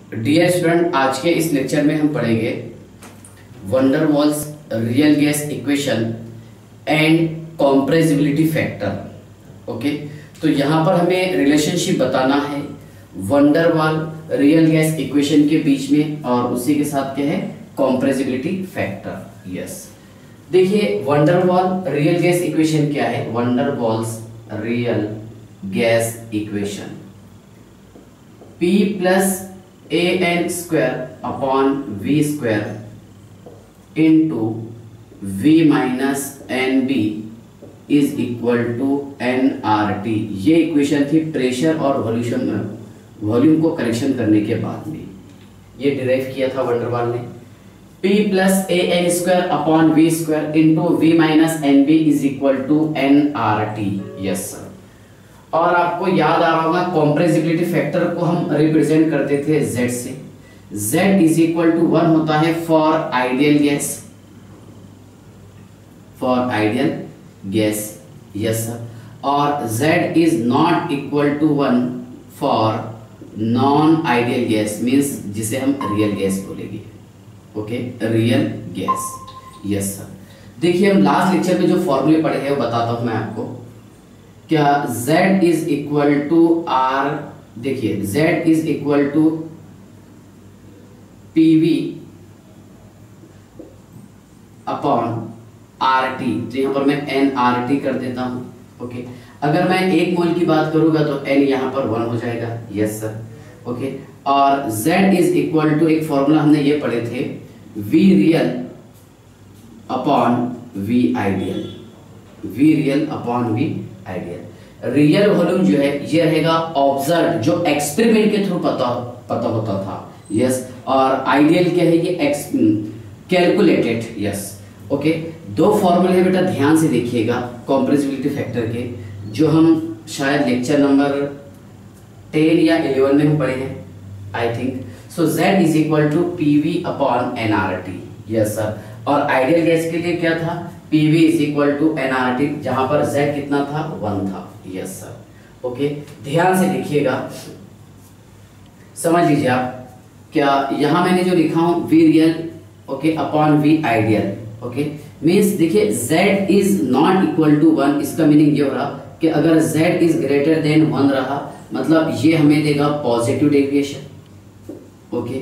Dear student, आज के इस लेक्चर में हम पढ़ेंगे van der Waals real gas equation and compressibility factor. Okay, तो यहाँ पर हमें रिलेशनशिप बताना है van der Waal real gas equation के बीच में और उसी के साथ क्या है कॉम्प्रेसिबिलिटी फैक्टर। यस, देखिए van der Waal real gas equation क्या है। Van der Waals real gas equation P plus an square upon v square into v minus n b is equal to nRT। ये इक्वेशन थी प्रेशर और volume को correction करने के बाद में ये डिराइव किया था वंडर वॉल ने। P plus an square upon v square into v minus n b is equal to nRT। Yes sir, और आपको याद आ रहा होगा कॉम्प्रेसिबिलिटी फैक्टर को हम रिप्रेजेंट करते थे Z से। Z इज इक्वल टू 1 होता है for ideal gas, for ideal gas. Yes sir, और Z is not equal to 1 for non ideal gas, means जिसे हम रियल गैस बोलेंगे। Okay, real gas. Yes sir, देखिए हम लास्ट लेक्चर में जो फॉर्मूले पढ़े हैं वो बताता हूं मैं आपको। क्या Z is equal to R, देखिए Z is equal to PV upon RT, तो यहां पर मैं nRT कर देता हूं। ओके, अगर मैं 1 मोल की बात करूंगा तो n यहां पर 1 हो जाएगा। यस सर, ओके, और Z इज इक्वल टू एक फॉर्मूला हमने ये पढ़े थे V real upon V ideal, V real upon V ideal. Real volume जो है ये रहेगा ऑब्जर्व, जो एक्सपेरिमेंट के थ्रू पता होता था। यस, और आइडियल क्या है ये कैलकुलेटेड। यस, ओके, दो फॉर्मूले हैं बेटा, ध्यान से देखिएगा कॉम्प्रेसिबिलिटी फैक्टर के, जो हम शायद लेक्चर नंबर 10 या 11 में हम पढ़े हैं I think. So Z is equal to PV upon nRT। Yes sir, और आइडियल गैस के लिए क्या था PV is equal to nRT, जहां पर Z कितना था 1 था। यस सर, ओके, ध्यान से देखिएगा, समझ लीजिए आप। क्या यहां मैंने जो लिखा हूं V real okay upon V ideal. Okay, means देखिए Z is not equal to 1, इसका मीनिंग ये हो रहा कि अगर Z इज ग्रेटर देन 1 रहा मतलब ये हमें देगा positive deviation. Okay,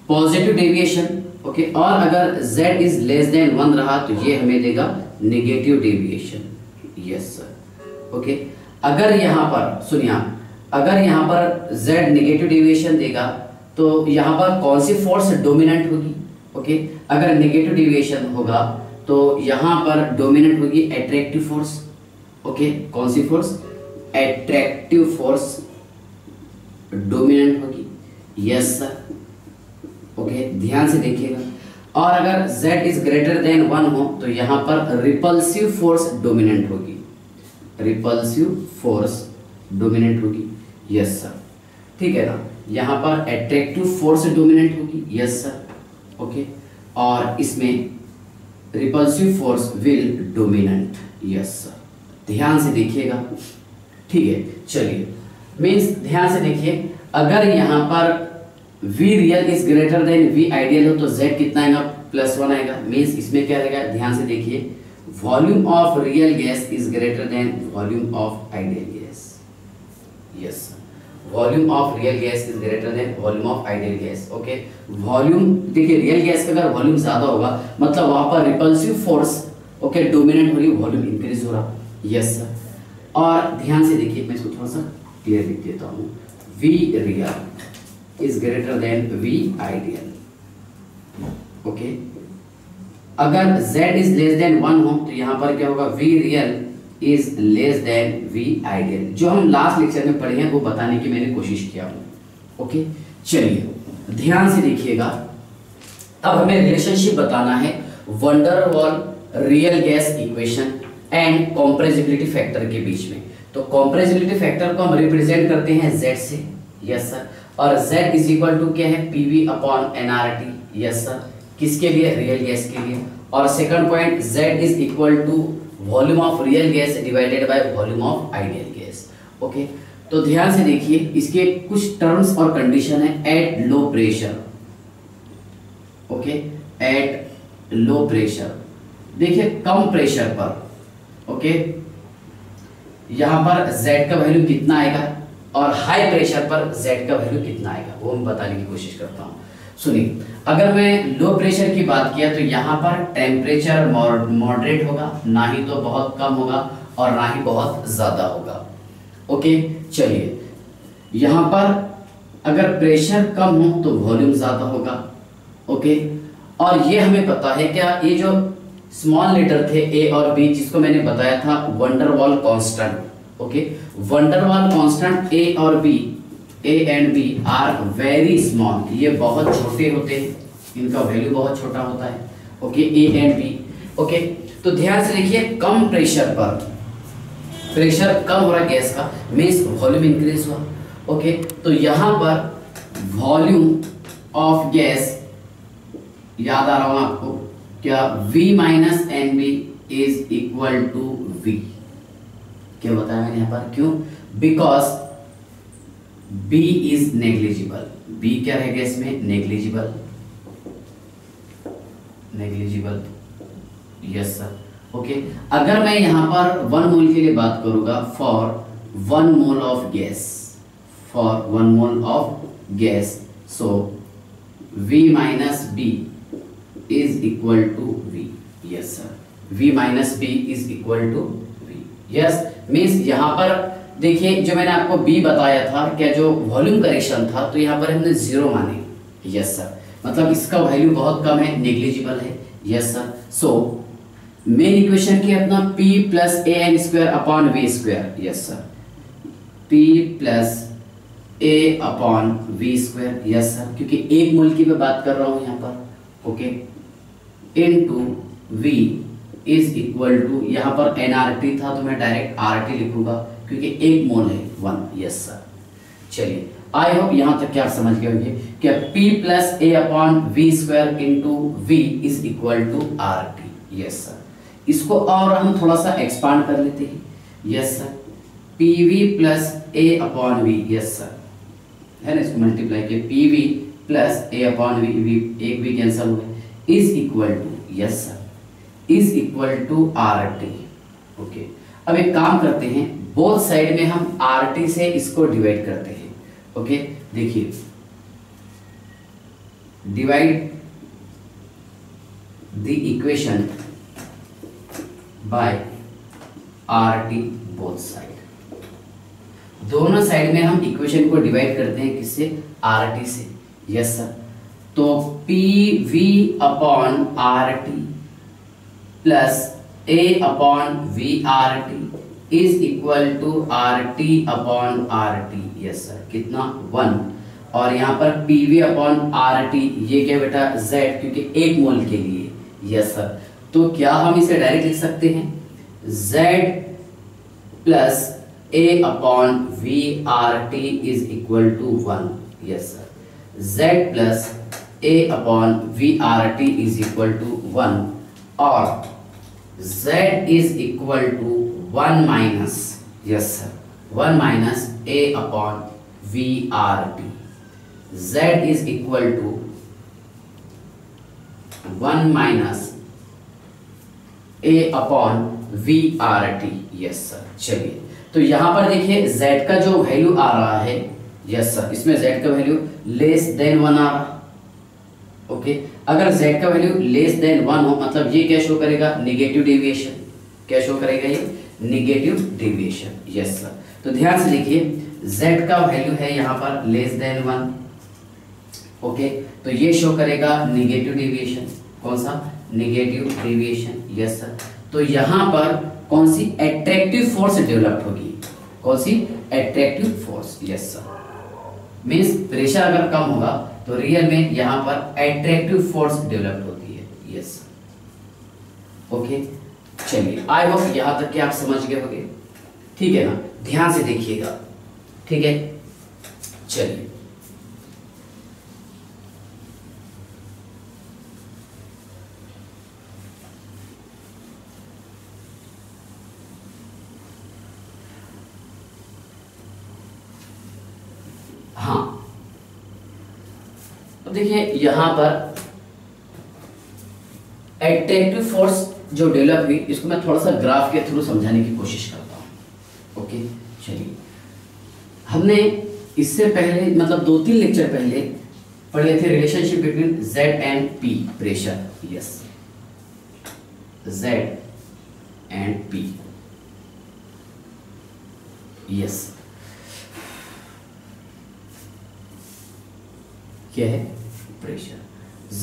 positive deviation. Okay, और अगर Z इज लेस देन 1 रहा तो ये हमें देगा negative deviation. Yes sir, okay, अगर यहां पर सुनिए आप, अगर यहां पर Z नेगेटिव डेविएशन देगा तो यहां पर कौन सी फोर्स डोमिनेंट होगी। ओके, अगर नेगेटिव डेविएशन होगा तो यहां पर डोमिनेंट होगी एट्रैक्टिव फोर्स। ओके, कौन सी फोर्स, एट्रैक्टिव फोर्स डोमिनेंट होगी। यस सर, ओके, ध्यान से देखिएगा। और अगर Z इज ग्रेटर देन 1 हो तो यहां पर रिपल्सिव फोर्स डोमिनेंट होगी, रिपल्सिव फोर्स डोमिनेंट होगी। यस सर, ठीक है ना, यहां पर एट्रैक्टिव फोर्स डोमिनेंट होगी। यस सर, ओके, और इसमें repulsive force will dominant. Yes sir, ध्यान से देखिएगा, ठीक है। चलिए, मींस ध्यान से देखिए, अगर यहां पर V real is greater than V ideal हो तो Z कितना आएगा +1 आएगा। मींस इसमें क्या रहेगा, ध्यान से देखिए, volume of real gas is greater than volume of ideal gas. Yes, volume of real gas is greater than volume of ideal gas. Okay, volume देखिए, रियल गैस का अगर वॉल्यूम ज्यादा होगा मतलब वहां पर रिपल्सिव फोर्स ओके डोमिनेंट हो रही, वॉल्यूम इंक्रीज हो रहा। यस सर, और ध्यान से देखिए, मैं इसको थोड़ा सा क्लियर लिख देता हूँ। V real is greater than V ideal। Okay, अगर Z is less than 1 हो तो यहां पर क्या होगा, V real is less than V ideal। जो हम लास्ट लेक्चर में पढ़े हैं वो बताने की मैंने कोशिश किया हूं। ओके, चलिए ध्यान से देखिएगा, अब हमें रिलेशनशिप बताना है van der Waal real gas equation and compressibility factor के बीच में। तो कॉम्प्रेसिबिलिटी फैक्टर को हम रिप्रेजेंट करते हैं Z से। यस सर, और Z इज इक्वल टू क्या है PV upon nRT। Yes sir, किसके लिए, रियल गैस के लिए। और second point, Z is equal to volume of real gas divided by volume of ideal gas. Okay, तो ध्यान से देखिए, इसके कुछ टर्म्स और कंडीशन है। At low pressure, okay, eight low pressure, देखिए कम प्रेशर पर, ओके, यहां पर Z का वैल्यू कितना आएगा और हाई प्रेशर पर Z का वैल्यू कितना आएगा वो मैं बताने की कोशिश करता हूं। सुनिए, अगर मैं लो प्रेशर की बात किया तो यहाँ पर टेम्परेचर मॉडरेट होगा, ना ही तो बहुत कम होगा और ना ही बहुत ज़्यादा होगा। ओके, चलिए, यहाँ पर अगर प्रेशर कम हो तो वॉल्यूम ज़्यादा होगा। ओके, और ये हमें पता है क्या, ये जो स्मॉल लेटर थे ए और बी, जिसको मैंने बताया था van der Waals constant. Okay, van der Waals constant A और B, A and B are very small, ये बहुत छोटे होते हैं, इनका वैल्यू बहुत छोटा होता है। Okay, A and B. Okay, तो ध्यान से देखिए, कम प्रेशर पर, प्रेशर कम हो रहा है गैस का, मीन्स वॉल्यूम इंक्रीज हुआ। ओके, तो यहां पर वॉल्यूम ऑफ गैस, याद आ रहा हूं आपको क्या, V minus n b is equal to V। क्या बताया मैंने यहां पर, क्यों, because B is negligible. B क्या रहेगा इसमें, negligible, negligible, yes sir. Okay, अगर मैं यहां पर 1 मोल के लिए बात करूंगा, for 1 mole of gas, for 1 mole of gas, so V minus B is equal to V, yes sir, V minus B is equal to V, yes. Means यहां पर देखिए, जो मैंने आपको B बताया था, क्या जो वॉल्यूम करेक्शन था, तो यहाँ पर हमने 0 माने, यस सर, मतलब इसका वैल्यू बहुत कम है, नेग्लिजिबल है, yes sir. So main equation की अपना P plus a n square upon we square, yes sir, P plus a upon we square, yes sir, क्योंकि 1 मोल की मैं बात कर रहा हूं यहाँ पर। Okay, into V is equal to, यहाँ पर nRT था तो मैं डायरेक्ट RT लिखूंगा क्योंकि 1 मोल है 1, यस सर। चलिए, आई होप यहां तक क्या आप समझ गए होंगे कि P plus a upon we square into V is equal to RT, yes sir. इसको और हम थोड़ा सा एक्सपांड कर लेते हैं, yes sir, PV plus a upon v, yes sir, है ना, इसको मल्टीप्लाई किया, PV plus a upon v, एक भी कैंसिल हो गया, is equal to, yes sir, is equal to RT। Okay, अब एक काम करते हैं, बोथ साइड में हम RT से इसको डिवाइड करते हैं। ओके, देखिए, divide the equation by RT both side, दोनों साइड में हम इक्वेशन को डिवाइड करते हैं, किससे, RT से, यस सर। तो PV upon RT plus A upon VRT is equal to RT upon RT, yes sir, कितना, 1, और यहाँ पर PV अपॉन RT, ये क्या बेटा, Z, क्योंकि 1 मोल के लिए, यस सर। तो क्या हम इसे डायरेक्ट लिख सकते हैं, Z plus A upon VRT is equal to 1, yes sir, Z plus A upon VRT is equal to 1, और Z is equal to 1 minus, yes sir, 1 minus A upon VRT, Z is equal to 1 minus A upon VRT, yes sir. चलिए, तो यहां पर देखिए Z का जो value आ रहा है, यस सर, इसमें Z का वैल्यू लेस देन 1 आ रहा। ओके, अगर Z का वैल्यू लेस देन 1 हो, मतलब ये क्या शो करेगा, निगेटिव डेविएशन, क्या शो करेगा, ये निगेटिव डेविएशन, यस सर। तो ध्यान से देखिए, Z का वैल्यू है यहाँ पर लेस देन 1। ओके, तो ये शो करेगा निगेटिव डेविएशन, कौन सा, निगेटिव डेविएशन, यस सर। तो यहाँ पर कौन सी एट्रैक्टिव फोर्स डेवलप होगी, कौन सी, attractive force, yes sir. Means pressure अगर कम होगा तो रियल में यहाँ पर एट्रैक्टिव फोर्स डेवलप होती है, यस सर। ओके, चलिए, आई होप यहाँ तक कि आप समझ गए होंगे, ठीक है ना, ध्यान से देखिएगा, ठीक है। चलिए, अब देखिए यहाँ पर एट्रैक्टिव फोर्स जो डेवलप हुई, इसको मैं थोड़ा सा ग्राफ के थ्रू समझाने की कोशिश करता हूँ। ओके, चलिए, हमने इससे पहले मतलब 2-3 लेक्चर पहले पढ़े थे relationship between Z and P pressure. Yes, Z and P। Yes, क्या है? Pressure.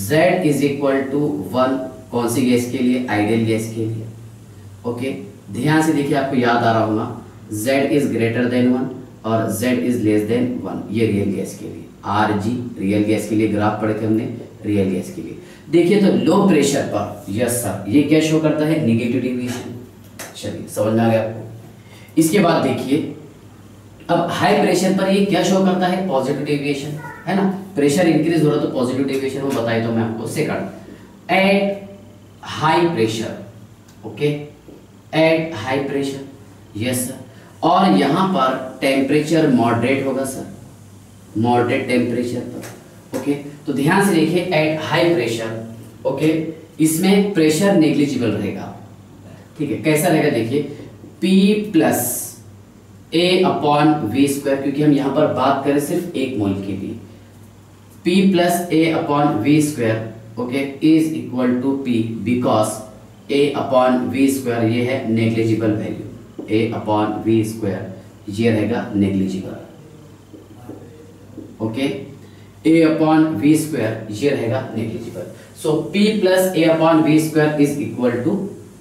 Z is equal to 1 कौन सी गैस के लिए? आइडियल गैस के लिए। ओके, ध्यान से देखिए, आपको याद आ रहा होगा Z इज ग्रेटर देन 1 और Z इज लेस देन 1, ये रियल गैस के लिए। Rg रियल गैस के लिए ग्राफ पढ़े थे हमने, रियल गैस के लिए। देखिए तो लो प्रेशर पर, यस सर, ये क्या शो करता है? Negative deviation. चलिए, समझ में आ गया आपको। इसके बाद देखिए, अब हाई प्रेशर पर ये क्या शो करता है? पॉजिटिव डेविएशन, है ना। प्रेशर इंक्रीज हो रहा तो पॉजिटिव डेविएशन, वो बताई तो मैं आपको। Second, at high pressure, okay, at high pressure, yes sir. और यहां पर टेम्परेचर मॉडरेट होगा सर, मॉडरेट टेम्परेचर पर। ओके, तो ध्यान से देखिए, एट हाई प्रेशर, ओके, इसमें प्रेशर नेग्लिजिबल रहेगा। ठीक है, कैसा रहेगा? देखिए, P plus A upon we square, क्योंकि हम यहां पर बात करें सिर्फ 1 मोल के लिए। P plus A upon we square, okay, is equal to P, because A upon we square ये है negligible value. A upon we square ये रहेगा negligible. Okay, A upon we square ये रहेगा negligible. So P plus A upon we square is equal to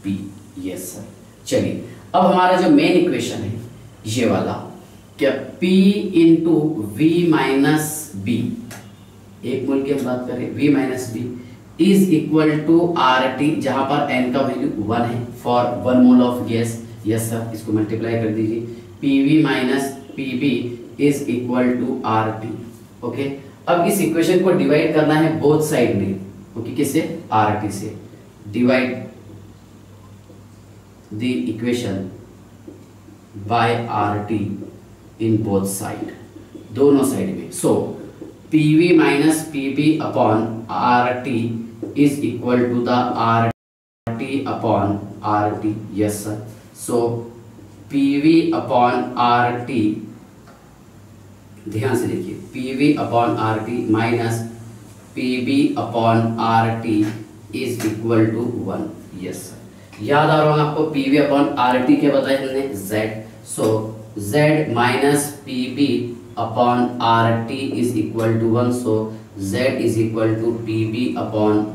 P। Yes sir. चलिए, अब हमारा जो मेन इक्वेशन है ये वाला, क्या? P into V minus B, 1 mole की हम बात करें, V minus B is equal to RT, जहां पर n का वैल्यू 1 है for 1 mole of gas. Yes sir, इसको मल्टीप्लाई कर दीजिए, PV minus PB is equal to RT। Okay, अब इस इक्वेशन को डिवाइड करना है बोथ साइड में। ओके, किससे? RT से। Divide the equation by RT in both side, दोनों साइड में। So PV minus PB upon RT is equal to the RT upon RT। Yes sir. So PV upon RT, ध्यान से देखिए, PV upon RT minus PB upon RT is equal to 1। Yes sir, याद आ रहा होगा आपको PV upon RT क्या बताया हमने? Z। So Z minus PB upon RT is equal to 1। So Z is equal to PB upon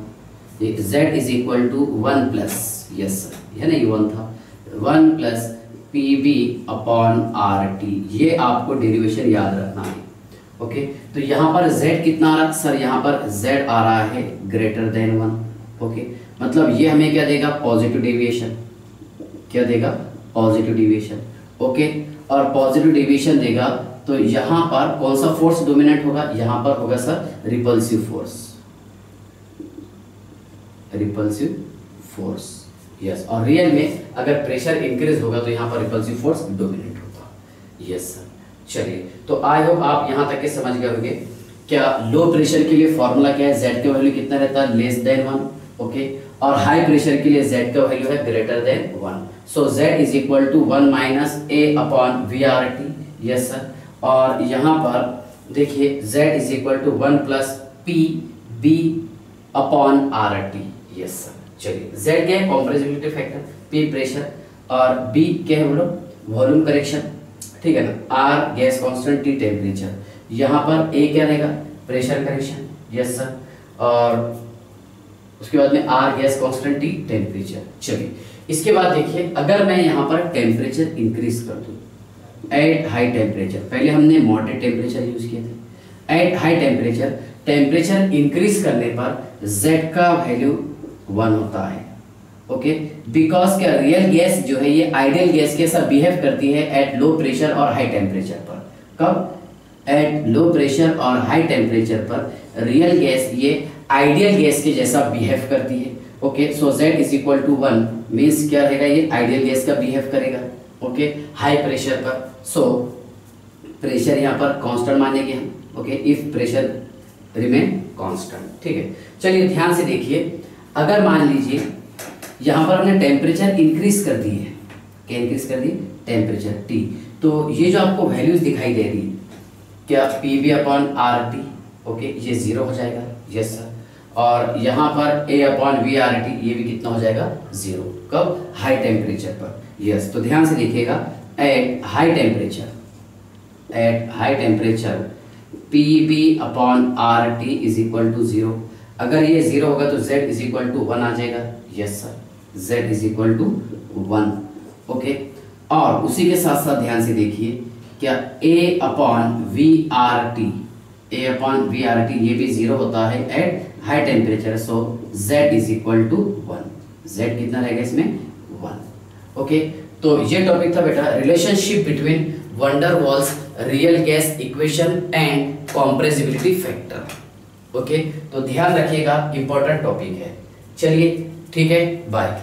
Z is equal to 1 plus, yes sir, है ना, ये 1 था, 1 प्लस PB अपॉन RT। ये आपको derivation याद रखना है। ओके, तो यहाँ पर Z कितना आ रहा है सर? यहाँ पर Z आ रहा है ग्रेटर देन 1। ओके, मतलब ये हमें क्या देगा? Positive deviation. क्या देगा? Positive deviation. ओके, और पॉजिटिव डेविएशन देगा तो यहाँ पर कौन सा फोर्स डोमिनेट होगा? यहाँ पर होगा sir repulsive force, repulsive force. Yes, और रियल में अगर प्रेशर इंक्रीज होगा तो यहाँ पर रिपल्सिव फोर्स डोमिनेट होगा। Yes sir. चलिए, तो आई होप आप यहाँ तक के समझ गए होंगे। क्या लो प्रेशर के लिए फॉर्मूला क्या है? Z का वैल्यू कितना रहता है? Less than 1। ओके, और हाई प्रेशर के लिए Z का वैल्यू है greater than 1। So Z is equal to 1 minus A upon VRT। Yes sir, और यहाँ पर देखिए Z is equal to 1 plus PB upon RT। Yes sir. चलिए, Z क्या है? कंप्रेसिबिलिटी फैक्टर, P प्रेशर, और B क्या है बोलो? वॉल्यूम करेक्शन, ठीक है ना। R gas constant, T temperature. यहाँ पर A क्या रहेगा? Pressure correction. यस सर, और उसके बाद में R gas constant, T temperature. चलिए, इसके बाद देखिए, अगर मैं यहाँ पर टेम्परेचर इंक्रीज कर दूँ एट हाई टेम्परेचर, पहले हमने मॉडरेट टेम्परेचर यूज किए थे, eight high temperature, temperature increase करने पर Z का वैल्यू 1 होता है। ओके, बिकॉज क्या रियल गैस जो है ये आइडियल गैस के साथ बिहेव करती है एट लो प्रेशर और हाई टेम्परेचर पर। कब? एट लो प्रेशर और हाई टेम्परेचर पर रियल गैस ये आइडियल गैस के जैसा बिहेव करती है। Okay, so Z is equal to 1 means क्या रहेगा? ये आइडियल गैस का बिहेव करेगा। ओके, हाई प्रेशर पर। सो प्रेशर यहाँ पर कांस्टेंट मानेंगे हम। Okay, if pressure remain constant. ठीक है, चलिए ध्यान से देखिए, अगर मान लीजिए यहाँ पर हमने टेम्परेचर इंक्रीज कर दी है, क्या इंक्रीज कर दी, टेम्परेचर T, तो ये जो आपको वैल्यूज दिखाई दे रही है क्या, PV अपॉन RT, ओके, ये 0 हो जाएगा, यस सर। और यहाँ पर A अपॉन VRT ये भी कितना हो जाएगा, 0, कब, हाई टेम्परेचर पर, यस। तो ध्यान से देखिएगा, at high temperature PV upon RT is equal to 0, अगर ये 0 होगा तो Z इज इक्वल टू 1 आ जाएगा, yes sir, Z is equal to 1, okay. और उसी के साथ साथ ध्यान से देखिए क्या, A अपॉन VRT ये भी 0 होता है at high temperature, so Z is equal to 1, Z कितना रहेगा इसमें, 1, ओके। तो ये टॉपिक था बेटा, relationship between van der Waals real gas equation and compressibility factor, okay. तो ध्यान रखिएगा, इंपॉर्टेंट टॉपिक है। चलिए ठीक है, बाय।